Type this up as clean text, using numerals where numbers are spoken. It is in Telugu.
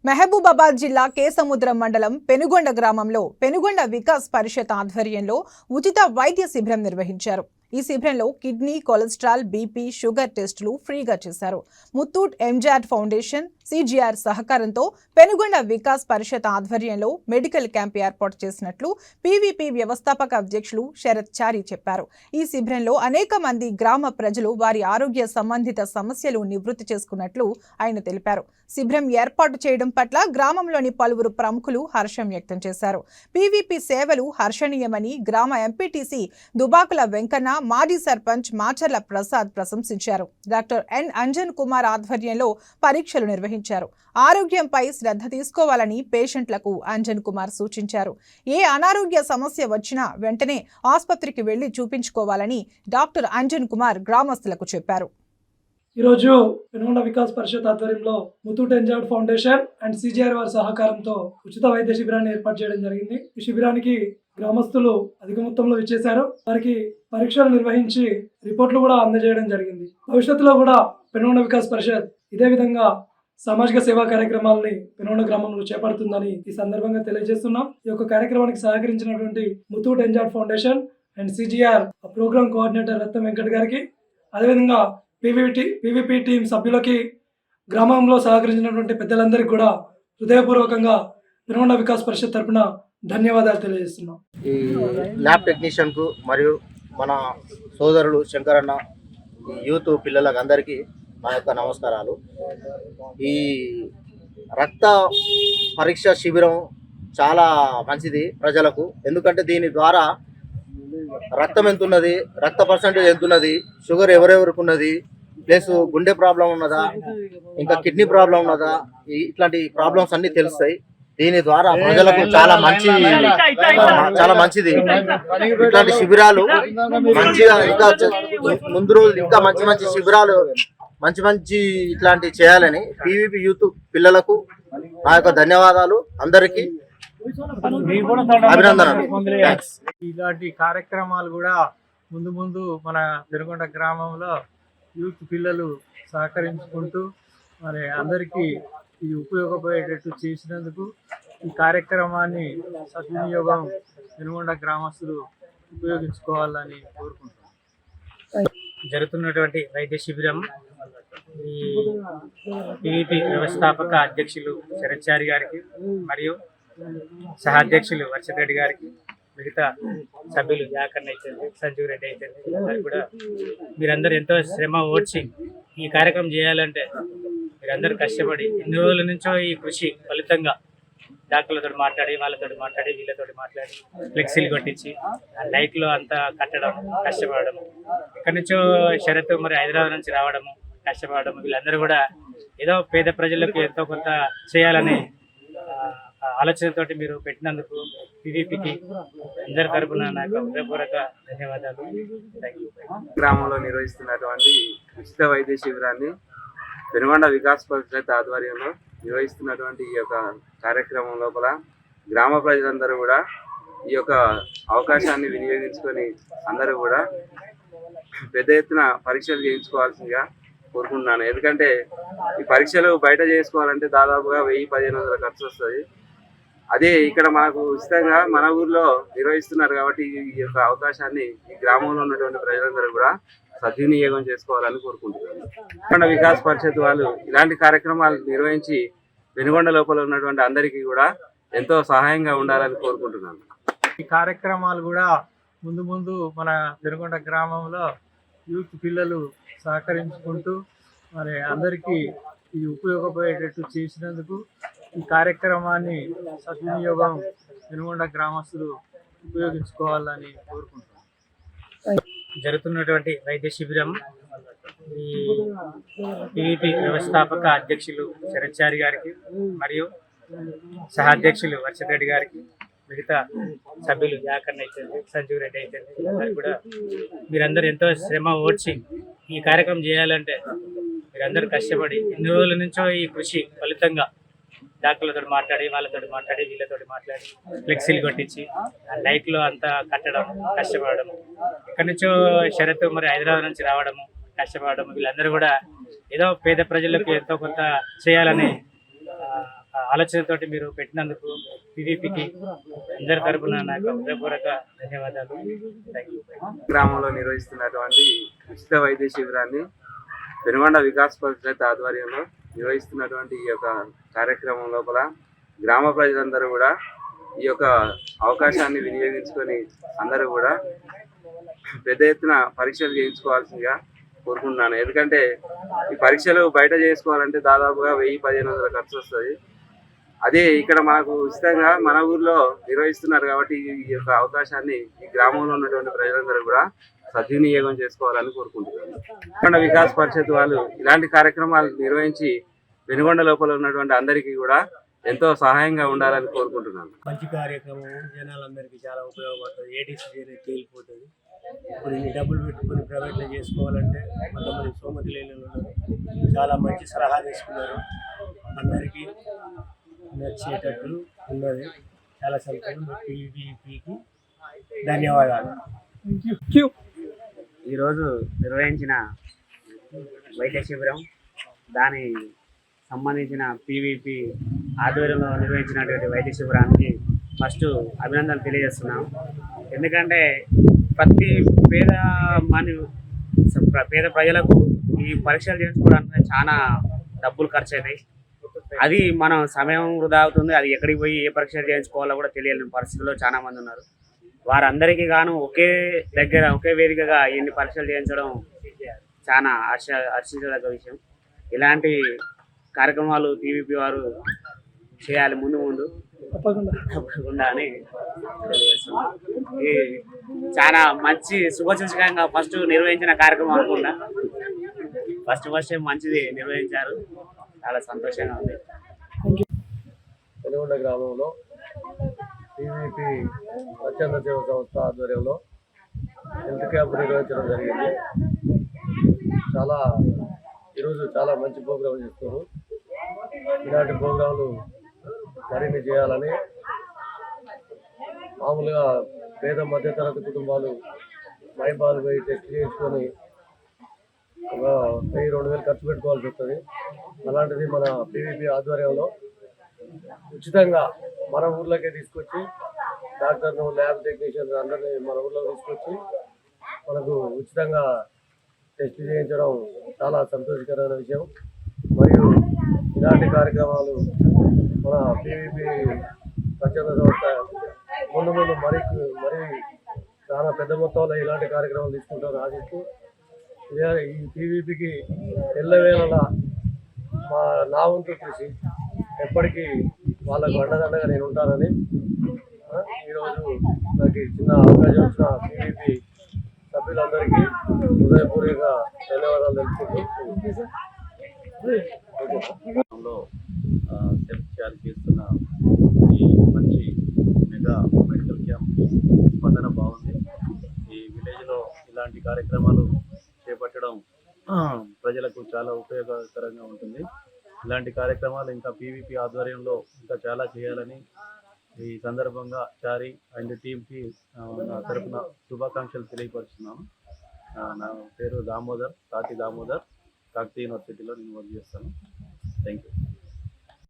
మహబూబాబాద్ జిల్లా కేసముద్రం మండలం పెనుగొండ గ్రామంలో పెనుగొండ వికాస్ పరిషత్ ఆధ్వర్యంలో ఉచిత వైద్య శిబిరం నిర్వహించారు. ఈ శిబిరంలో కిడ్నీ, కొలెస్ట్రాల్, బీపీ, షుగర్ టెస్టులు ఫ్రీగా చేశారు. ముత్తూట్ ఎంజాడ్ ఫౌండేషన్, సిజిఆర్ సహకారంతో పెనుగొండ వికాస్ పరిషత్ ఆధ్వర్యంలో మెడికల్ క్యాంప్ ఏర్పాటు చేసినట్లు పీవీపీ వ్యవస్థాపక అధ్యక్షులు శరత్ చారి చెప్పారు. ఈ శిబిరంలో అనేక మంది గ్రామ ప్రజలు వారి ఆరోగ్య సంబంధిత సమస్యలు నివృత్తి చేసుకున్నట్లు ఆయన తెలిపారు. శిబిరం ఏర్పాటు చేయడం పట్ల గ్రామంలోని పలువురు ప్రముఖులు హర్షం వ్యక్తం చేశారు. పీవీపీ సేవలు హర్షణీయమని గ్రామ ఎంపీటీసీ దుబాకుల వెంకన్న, మాజీ సర్పంచ్ మాచర్ల ప్రసాద్ ప్రశంసించారు. డాక్టర్ ఎన్ అంజన్ కుమార్ ఆధ్వర్యంలో పరీక్షలు నిర్వహించారు. ఆరోగ్యంపై శ్రద్ధ తీసుకోవాలని పేషెంట్లకు అంజన్ కుమార్ సూచించారు. ఏ అనారోగ్య సమస్య వచ్చినా వెంటనే ఆసుపత్రికి వెళ్లి చూపించుకోవాలని డాక్టర్ అంజన్ కుమార్ గ్రామస్తులకు చెప్పారు. ఈరోజు పెనుగొండ వికాస్ పరిషత్ ఆధ్వర్యంలో ముత్తూట్ ఎంజాడ్ ఫౌండేషన్ అండ్ సిజిఆర్ వారి సహకారంతో ఉచిత వైద్య శిబిరాన్ని ఏర్పాటు చేయడం జరిగింది. ఈ శిబిరానికి గ్రామస్తులు అధిక మొత్తంలో ఇచ్చేశారు. వారికి పరీక్షలు నిర్వహించి రిపోర్ట్లు కూడా అందజేయడం జరిగింది. భవిష్యత్తులో కూడా పెనుగొండ వికాస్ పరిషత్ ఇదే విధంగా సామాజిక సేవా కార్యక్రమాలని పెనుగొండ గ్రామంలో చేపడుతుందని ఈ సందర్భంగా తెలియజేస్తున్నాం. ఈ యొక్క కార్యక్రమానికి సహకరించినటువంటి ముత్తూట్ ఎంజాడ్ foundation and CGR program coordinator Ratnam Venkat గారికి, అదేవిధంగా పీవీపీ టీం సభ్యులకి, గ్రామంలో సహకరించినటువంటి పెద్దలందరికీ కూడా హృదయపూర్వకంగా పెనుగొండ వికాస్ పరిషత్ తరపున ధన్యవాదాలు తెలియజేస్తున్నాం. ఈ ల్యాబ్ టెక్నీషియన్ కు మరియు మన సోదరులు శంకరన్న, ఈ యూత్ పిల్లలకు అందరికీ నా యొక్క నమస్కారాలు. ఈ రక్త పరీక్ష శిబిరం చాలా మంచిది ప్రజలకు. ఎందుకంటే దీని ద్వారా రక్తం ఎంత ఉన్నది, రక్త పర్సెంటేజ్ ఎంత ఉన్నది, షుగర్ ఎవరెవరికి ఉన్నది, ప్లస్ గుండె ప్రాబ్లం ఉన్నదా, ఇంకా కిడ్నీ ప్రాబ్లం ఉన్నదా, ఇట్లాంటి ప్రాబ్లమ్స్ అన్ని తెలుస్తాయి. దీని ద్వారా ప్రజలకు చాలా మంచిది. ఇట్లాంటి శిబిరాలు మంచిగా ఇంకా ముందు రోజులు ఇంకా మంచి శిబిరాలు మంచి ఇట్లాంటివి చేయాలని పీవీపీ యూత్ పిల్లలకు నా యొక్క ధన్యవాదాలు. అందరికీ అభినందనలు. ఇలాంటి కార్యక్రమాలు కూడా ముందు మన పెనుగొండ గ్రామంలో యూత్ పిల్లలు సహకరించుకుంటూ మరి అందరికీ ఇది ఉపయోగపడేటట్టు చేసినందుకు ఈ కార్యక్రమాన్ని సద్వినియోగం పెనుగొండ గ్రామస్తులు ఉపయోగించుకోవాలని కోరుకుంటున్నాం. జరుగుతున్నటువంటి వైద్య శిబిరం ఈ పీవీపీ వ్యవస్థాపక అధ్యక్షులు శరత్ చారి గారికి మరియు సహాధ్యక్షులు వర్షత్ రెడ్డి గారికి, మిగతా సభ్యులు యాకన్న అయితే సంజీవ్ రెడ్డి అయితే అందరు కూడా మీరందరూ ఎంతో శ్రమ ఓడ్చి ఈ కార్యక్రమం చేయాలంటే మీరందరూ కష్టపడి ఎన్ని రోజుల నుంచో ఈ కృషి ఫలితంగా డాక్టర్లతో మాట్లాడి, వాళ్ళతో మాట్లాడి, వీళ్ళతో మాట్లాడి ఫ్లెక్సీలు కొట్టించి ఆ లైట్లో అంతా కట్టడం, కష్టపడడం, ఇక్కడి నుంచో షరత్ మరి హైదరాబాద్ నుంచి రావడము, కష్టపడడం, వీళ్ళందరూ కూడా ఏదో పేద ప్రజలకు ఎంతో కొంత చేయాలని ఆలోచనతో మీరు పెట్టినందుకు పీవీపీకి అందరి తరఫున నాకు హృదయపూర్వక ధన్యవాదాలు. గ్రామంలో నిర్వహిస్తున్నటువంటి ఉచిత వైద్య శిబిరాన్ని పెనుగొండ వికాస్ పరిషత్ ఆధ్వర్యంలో నిర్వహిస్తున్నటువంటి ఈ యొక్క కార్యక్రమం లోపల గ్రామ ప్రజలందరూ కూడా ఈ యొక్క అవకాశాన్ని వినియోగించుకొని అందరూ కూడా పెద్ద ఎత్తున పరీక్షలు చేయించుకోవాల్సిందిగా కోరుకుంటున్నాను. ఎందుకంటే ఈ పరీక్షలు బయట చేసుకోవాలంటే దాదాపుగా 1000-1500 ఖర్చు వస్తుంది. అదే ఇక్కడ మనకు ఉచితంగా మన ఊర్లో నిర్వహిస్తున్నారు కాబట్టి ఈ యొక్క అవకాశాన్ని ఈ గ్రామంలో ఉన్నటువంటి ప్రజలందరూ కూడా సద్వినియోగం చేసుకోవాలని కోరుకుంటున్నాను. పెనుగొండ వికాస్ పరిషత్ వాళ్ళు ఇలాంటి కార్యక్రమాలు నిర్వహించి పెనుగొండ లోపల ఉన్నటువంటి అందరికీ కూడా ఎంతో సహాయంగా ఉండాలని కోరుకుంటున్నాను. ఈ కార్యక్రమాలు కూడా ముందు మన పెనుగొండ గ్రామంలో యూత్ పిల్లలు సహకరించుకుంటూ మరి అందరికీ ఇది ఉపయోగపడేటట్టు చేసినందుకు ఈ కార్యక్రమాన్ని సద్వినియోగం పెనుగొండ గ్రామస్తులు ఉపయోగించుకోవాలని కోరుకుంటున్నాం. జరుగుతున్నటువంటి వైద్య శిబిరం ఈ పీవీపీ వ్యవస్థాపక అధ్యక్షులు శరత్ చారి గారికి మరియు సహాధ్యక్షులు వర్షత్ రెడ్డి గారికి, మిగతా సభ్యులు యాకన్న అయితే సంజీవ్ రెడ్డి అయితే అందరు కూడా మీరందరూ ఎంతో శ్రమ ఓడ్చి ఈ కార్యక్రమం చేయాలంటే మీరందరూ కష్టపడి ఎన్ని రోజుల నుంచో ఈ కృషి ఫలితంగా డాక్టర్లతో మాట్లాడి, వాళ్ళతో మాట్లాడి, వీళ్ళతో మాట్లాడి ఫ్లెక్సీలు కొట్టించి ఆ లైట్లో అంతా కట్టడం, కష్టపడడం, ఇక్కడి నుంచో షరత్ మరి హైదరాబాద్ నుంచి రావడము, కష్టపడడం, వీళ్ళందరూ కూడా ఏదో పేద ప్రజలకు ఎంతో కొంత చేయాలని ఆలోచనతోటి మీరు పెట్టినందుకు పీవీపీకి అందరి తరపున నాకు హృదయపూర్వక ధన్యవాదాలు. Thank you. గ్రామంలో నిర్వహిస్తున్నటువంటి ఉచిత వైద్య శిబిరాన్ని పెనుగొండ వికాస్ పరిషత్ ఆధ్వర్యంలో నిర్వహిస్తున్నటువంటి ఈ యొక్క కార్యక్రమం లోపల గ్రామ ప్రజలందరూ కూడా ఈ యొక్క అవకాశాన్ని వినియోగించుకొని అందరూ కూడా పెద్ద ఎత్తున పరీక్షలు చేయించుకోవాల్సిందిగా కోరుకుంటున్నాను. ఎందుకంటే ఈ పరీక్షలు బయట చేసుకోవాలంటే దాదాపుగా 1000-1500 ఖర్చు వస్తుంది. అదే ఇక్కడ మనకు ఉచితంగా మన ఊర్లో నిర్వహిస్తున్నారు కాబట్టి ఈ యొక్క అవకాశాన్ని ఈ గ్రామంలో ఉన్నటువంటి ప్రజలందరూ కూడా సద్వినియోగం చేసుకోవాలని కోరుకుంటున్నాను. పెనుగొండ వికాస్ పరిషత్ వాళ్ళు ఇలాంటి కార్యక్రమాలు నిర్వహించి పెనుగొండ లోపల ఉన్నటువంటి అందరికీ కూడా ఎంతో సహాయంగా ఉండాలని కోరుకుంటున్నాను. మంచి కార్యక్రమం జనాలందరికీ చాలా ఉపయోగపడుతుంది. ఏటీసీ తేలిపోతుంది. ఇప్పుడు ఇన్ని డబ్బులు పెట్టుకుని ప్రైవేట్లో చేసుకోవాలంటే కొంతమంది సోమతి లేని ఉన్నారు. చాలా మంచి సలహా తీసుకున్నారు. అందరికీ నచ్చేటట్టు ఉన్నది. చాలా సంతోషం. పీవీపీకి ధన్యవాదాలు. ఈరోజు నిర్వహించిన వైద్య శిబిరం దాని సంబంధించిన పీవీపీ ఆధ్వర్యంలో నిర్వహించినటువంటి వైద్య శిబిరానికి ఫస్ట్ అభినందనలు తెలియజేస్తున్నాం. ఎందుకంటే ప్రతి పేద ప్రజలకు ఈ పరీక్షలు చేయించుకోవడానికి చాలా డబ్బులు ఖర్చు అవుతాయి. అది మనం సమయం వృధా అవుతుంది. అది ఎక్కడికి పోయి ఏ పరీక్షలు చేయించుకోవాలో కూడా తెలియని పరిస్థితుల్లో చాలా మంది ఉన్నారు. వారందరికీ గాను ఒకే దగ్గర ఒకే వేదికగా ఎన్ని పరీక్షలు చేయించడం చాలా హర్షించదగ్గ విషయం. ఇలాంటి కార్యక్రమాలు పీవీపీ వారు చేయాలి ముందు తప్పకుండా అని తెలియజేస్తున్నాం. ఇది చాలా మంచి శుభసూచకంగా ఫస్ట్ నిర్వహించిన కార్యక్రమం అనుకుంటా. ఫస్ట్ మంచిది నిర్వహించారు. చాలా సంతోషంగా ఉంది. పెనుగొండ గ్రామంలో పీవీపీ స్వచ్ఛంద సేవ సంస్థ ఆధ్వర్యంలో హెల్త్ క్యాంప్ నిర్వహించడం జరిగింది. ఈరోజు చాలా మంచి ప్రోగ్రాం చేస్తున్నారు. ఇలాంటి ప్రోగ్రాంలు మరిన్ని చేయాలని, మామూలుగా పేద మధ్యతరగతి కుటుంబాలు మైబాలు పోయి టెస్ట్ చేయించుకొని ఒక 1000-2000 ఖర్చు పెట్టుకోవాల్సి వస్తుంది. అలాంటిది మన పీవీపీ ఆధ్వర్యంలో ఉచితంగా మన ఊర్లోకే తీసుకొచ్చి డాక్టర్ను, ల్యాబ్ టెక్నీషియన్ అందరినీ మన ఊర్లో తీసుకొచ్చి మనకు ఉచితంగా టెస్ట్ చేయించడం చాలా సంతోషకరమైన విషయం. మరియు ఇలాంటి కార్యక్రమాలు మన పీవీపీ స్వచ్ఛంద సంస్థ ముందు మరి చాలా పెద్ద మొత్తంలో ఇలాంటి కార్యక్రమాలు తీసుకుంటారు ఆశిస్తూ, ఈ పీవీపీకి ఎల్లవేళలా నా వంతు కృషి ఎప్పటికీ వాళ్ళకు అండదండగా నేను ఉంటానని ఈరోజు నాకు చిన్న అవకాశం ఇచ్చిన పీవీపీ సభ్యులందరికీ హృదయపూర్వక ధన్యవాదాలు తెలుపుకుంటూ సెల్ఫ్ చార్జ్ చేస్తున్న ఈ మంచి మెగా మెడికల్ క్యాంప్కి స్పందన బాగుంది. ఈ విలేజ్లో ఇలాంటి కార్యక్రమాలు చేపట్టడం ప్రజలకు చాలా ఉపయోగకరంగా ఉంటుంది. ఇలాంటి కార్యక్రమాలు ఇంకా పీవీపీ ఆధ్వర్యంలో ఇంకా చాలా చేయాలని ఈ సందర్భంగా చారి అండ్ టీంకి నా తరఫున శుభాకాంక్షలు తెలియపరుస్తున్నాను. నా పేరు దామోదర్, కాకి దామోదర్, కాకతీయ యూనివర్సిటీలో నేను వర్క్ చేస్తాను. Thank you.